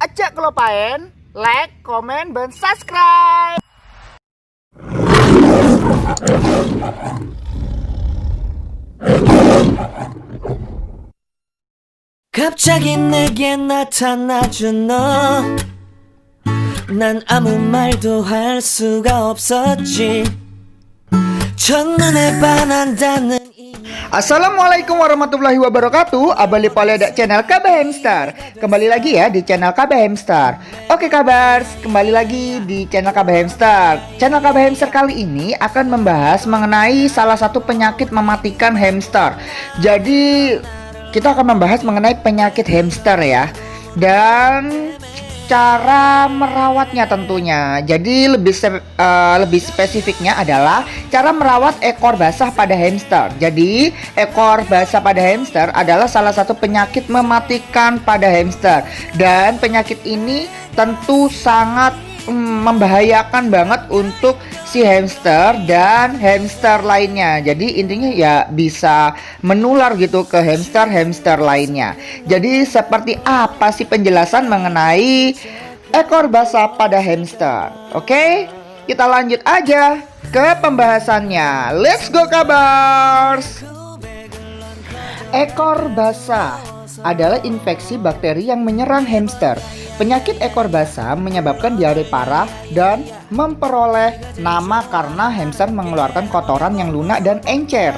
Acak kelupain like, komen, dan subscribe. 갑자기 내게 나타나준 너, 난 아무 말도 할 수가 없었지. 첫눈에 반한다는 Assalamualaikum warahmatullahi wabarakatuh. Abali pada channel Kabah Hamster. Kembali lagi ya di channel Kabah Hamster. Oke kabars, kembali lagi di channel Kabah Hamster. Channel Kabah Hamster kali ini akan membahas mengenai salah satu penyakit mematikan hamster. Jadi kita akan membahas mengenai penyakit hamster ya, dan cara merawatnya tentunya. Jadi lebih spesifiknya adalah cara merawat ekor basah pada hamster. Jadi ekor basah pada hamster adalah salah satu penyakit mematikan pada hamster, dan penyakit ini tentu sangat membahayakan banget untuk si hamster dan hamster lainnya. Jadi intinya ya bisa menular gitu ke hamster lainnya. Jadi seperti apa sih penjelasan mengenai ekor basah pada hamster? Oke, kita lanjut aja ke pembahasannya. Let's go kabars. Ekor basah adalah infeksi bakteri yang menyerang hamster. Penyakit ekor basah menyebabkan diare parah dan memperoleh nama karena hamster mengeluarkan kotoran yang lunak dan encer.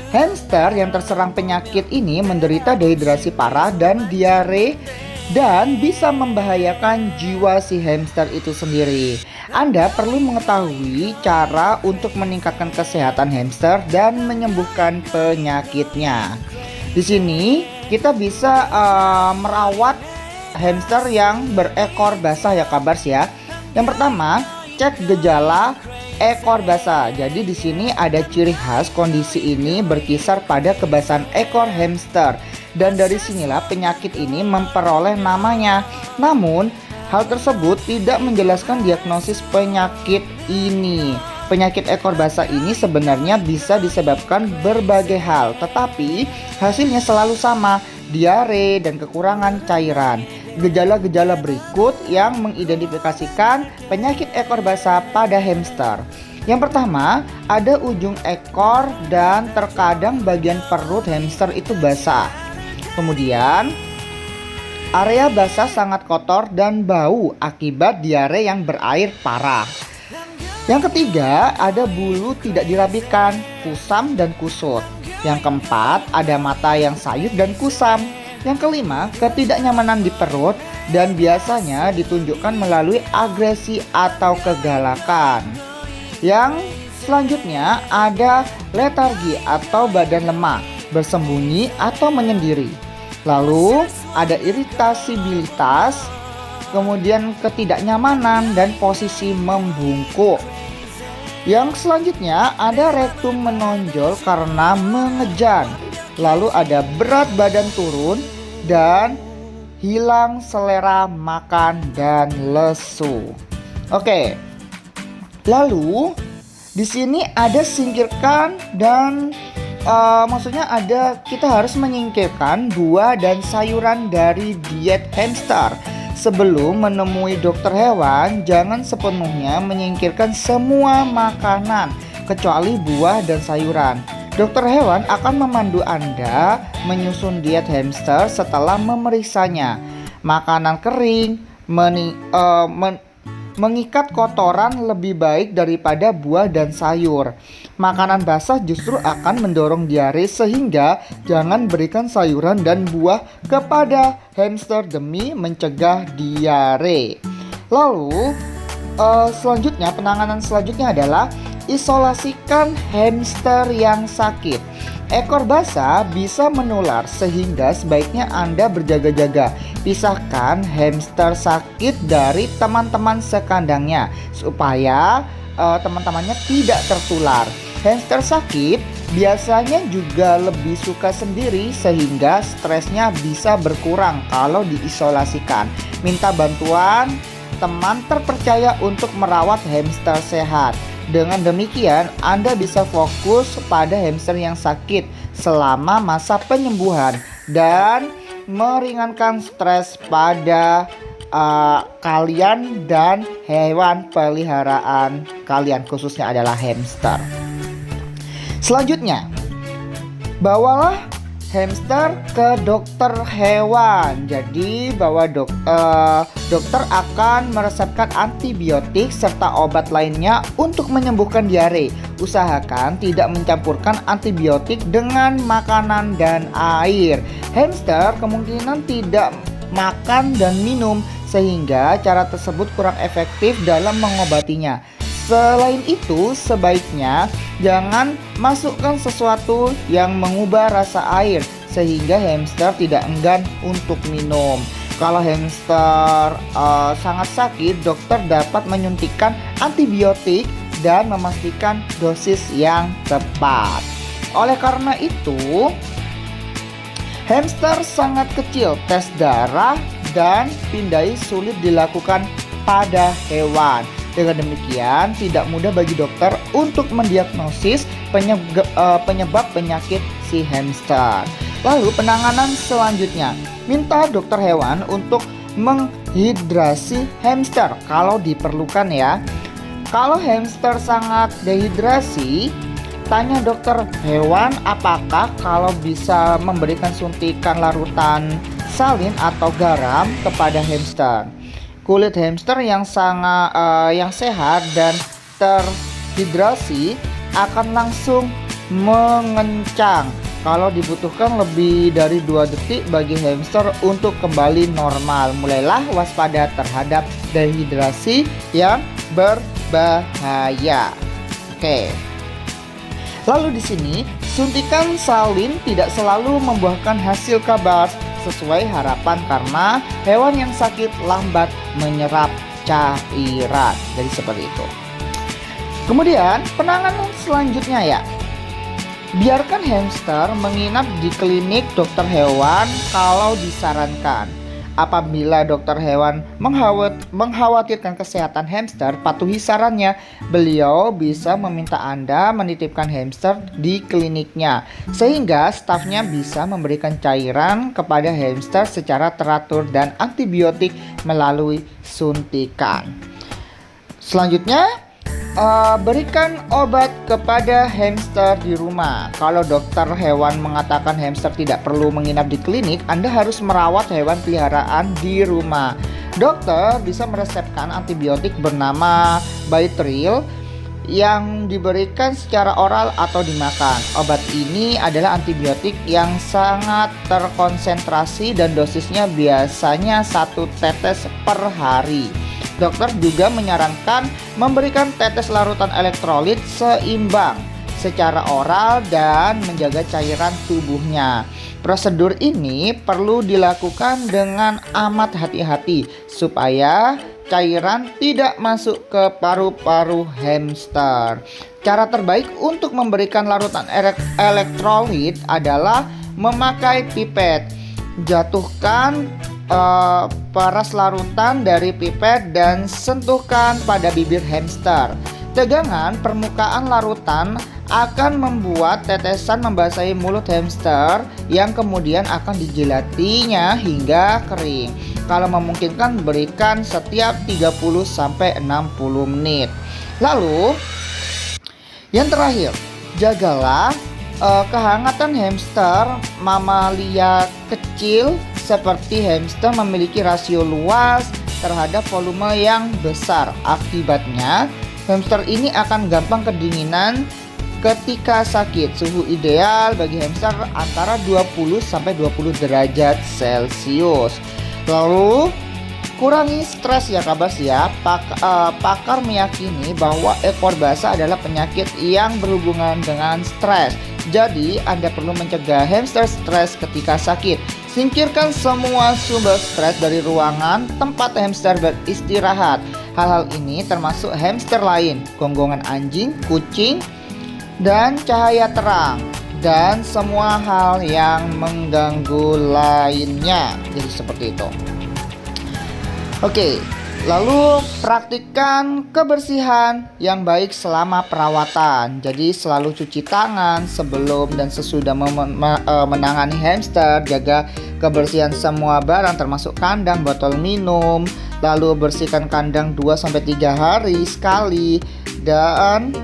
Hamster yang terserang penyakit ini menderita dehidrasi parah dan diare, dan bisa membahayakan jiwa si hamster itu sendiri. Anda perlu mengetahui cara untuk meningkatkan kesehatan hamster dan menyembuhkan penyakitnya. Di sini kita bisa merawat hamster yang berekor basah ya kabars ya. Yang pertama, cek gejala ekor basah. Jadi di sini ada ciri khas kondisi ini berkisar pada kebasahan ekor hamster, dan dari sinilah penyakit ini memperoleh namanya. Namun hal tersebut tidak menjelaskan diagnosis penyakit ini. Penyakit ekor basah ini sebenarnya bisa disebabkan berbagai hal, tetapi hasilnya selalu sama, diare dan kekurangan cairan. Gejala-gejala berikut yang mengidentifikasikan penyakit ekor basah pada hamster. Yang pertama, ada ujung ekor dan terkadang bagian perut hamster itu basah. Kemudian, area basah sangat kotor dan bau akibat diare yang berair parah. Yang ketiga, ada bulu tidak dirapikan, kusam dan kusut. Yang keempat, ada mata yang sayup dan kusam. Yang kelima, ketidaknyamanan di perut dan biasanya ditunjukkan melalui agresi atau kegalakan. Yang selanjutnya ada letargi atau badan lemah, bersembunyi atau menyendiri. Lalu ada iritasibilitas, kemudian ketidaknyamanan dan posisi membungkuk. Yang selanjutnya ada rektum menonjol karena mengejan. Lalu ada berat badan turun dan hilang selera makan dan lesu. Oke. Lalu di sini ada singkirkan dan maksudnya ada kita harus menyingkirkan buah dan sayuran dari diet hamster. Sebelum menemui dokter hewan, jangan sepenuhnya menyingkirkan semua makanan kecuali buah dan sayuran. Dokter hewan akan memandu Anda menyusun diet hamster setelah memeriksanya. Makanan kering, mengikat kotoran lebih baik daripada buah dan sayur. Makanan basah justru akan mendorong diare, sehingga jangan berikan sayuran dan buah kepada hamster demi mencegah diare. Lalu selanjutnya, penanganan selanjutnya adalah isolasikan hamster yang sakit. Ekor basah bisa menular, sehingga sebaiknya Anda berjaga-jaga. Pisahkan hamster sakit dari teman-teman sekandangnya supaya teman-temannya tidak tertular. Hamster sakit biasanya juga lebih suka sendiri, sehingga stresnya bisa berkurang kalau diisolasikan. Minta bantuan teman terpercaya untuk merawat hamster sehat. Dengan demikian, Anda bisa fokus pada hamster yang sakit selama masa penyembuhan dan meringankan stres pada kalian dan hewan peliharaan kalian, khususnya adalah hamster. Selanjutnya, bawalah hamster ke dokter hewan. Jadi dokter akan meresepkan antibiotik serta obat lainnya untuk menyembuhkan diare. Usahakan tidak mencampurkan antibiotik dengan makanan dan air. Hamster kemungkinan tidak makan dan minum, sehingga cara tersebut kurang efektif dalam mengobatinya. Selain itu, sebaiknya jangan masukkan sesuatu yang mengubah rasa air sehingga hamster tidak enggan untuk minum. Kalau hamster sangat sakit, dokter dapat menyuntikkan antibiotik dan memastikan dosis yang tepat. Oleh karena itu, hamster sangat kecil, tes darah dan pindai sulit dilakukan pada hewan. Dengan demikian, tidak mudah bagi dokter untuk mendiagnosis penyebab penyakit si hamster. Lalu penanganan selanjutnya, minta dokter hewan untuk menghidrasi hamster kalau diperlukan ya. Kalau hamster sangat dehidrasi, tanya dokter hewan apakah kalau bisa memberikan suntikan larutan salin atau garam kepada hamster. Kulit hamster yang sehat dan terhidrasi akan langsung mengencang. Kalau dibutuhkan lebih dari 2 detik bagi hamster untuk kembali normal. Mulailah waspada terhadap dehidrasi yang berbahaya. Oke. Lalu di sini, suntikan salin tidak selalu membuahkan hasil kabar sesuai harapan karena hewan yang sakit lambat menyerap cairan. Jadi seperti itu. Kemudian penanganan selanjutnya ya, biarkan hamster menginap di klinik dokter hewan kalau disarankan. Apabila dokter hewan mengkhawatirkan kesehatan hamster, patuhi sarannya. Beliau bisa meminta Anda menitipkan hamster di kliniknya, sehingga stafnya bisa memberikan cairan kepada hamster secara teratur dan antibiotik melalui suntikan. Selanjutnya, berikan obat kepada hamster di rumah. Kalau dokter hewan mengatakan hamster tidak perlu menginap di klinik, Anda harus merawat hewan peliharaan di rumah. Dokter bisa meresepkan antibiotik bernama Bytril yang diberikan secara oral atau dimakan. Obat ini adalah antibiotik yang sangat terkonsentrasi dan dosisnya biasanya 1 tetes per hari. Dokter juga menyarankan memberikan tetes larutan elektrolit seimbang secara oral dan menjaga cairan tubuhnya. Prosedur ini perlu dilakukan dengan amat hati-hati supaya cairan tidak masuk ke paru-paru hamster. Cara terbaik untuk memberikan larutan elektrolit adalah memakai pipet. Jatuhkan peras larutan dari pipet dan sentuhkan pada bibir hamster. Tegangan permukaan larutan akan membuat tetesan membasahi mulut hamster yang kemudian akan dijilatinya hingga kering. Kalau memungkinkan, berikan setiap 30-60 menit. Lalu yang terakhir, jagalah kehangatan hamster. Mamalia kecil seperti hamster memiliki rasio luas terhadap volume yang besar. Akibatnya, hamster ini akan gampang kedinginan ketika sakit. Suhu ideal bagi hamster antara 20-20 derajat Celcius. Lalu, kurangi stres ya kabas ya. Pakar meyakini bahwa ekor basah adalah penyakit yang berhubungan dengan stres. Jadi, Anda perlu mencegah hamster stres ketika sakit. Singkirkan semua sumber stres dari ruangan tempat hamster beristirahat. Hal-hal ini termasuk hamster lain, gonggongan anjing, kucing, dan cahaya terang, dan semua hal yang mengganggu lainnya. Jadi seperti itu. Oke, Lalu praktikkan kebersihan yang baik selama perawatan. Jadi selalu cuci tangan sebelum dan sesudah menangani hamster. Jaga kebersihan semua barang termasuk kandang, botol minum. Lalu bersihkan kandang 2-3 hari sekali. Dan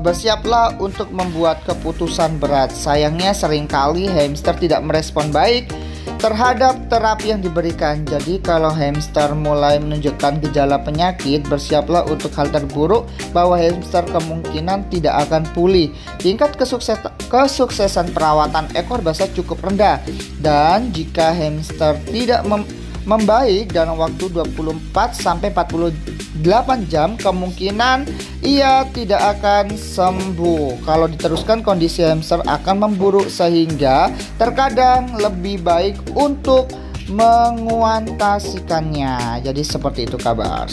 bersiaplah untuk membuat keputusan berat. Sayangnya seringkali hamster tidak merespon baik terhadap terapi yang diberikan. Jadi kalau hamster mulai menunjukkan gejala penyakit, bersiaplah untuk hal terburuk bahwa hamster kemungkinan tidak akan pulih. Tingkat kesuksesan perawatan ekor basah cukup rendah. Dan jika hamster tidak membaik dalam waktu 24-48 jam, kemungkinan ia tidak akan sembuh. Kalau diteruskan, kondisi hamster akan memburuk sehingga terkadang lebih baik untuk menguantasikannya. Jadi seperti itu kabar.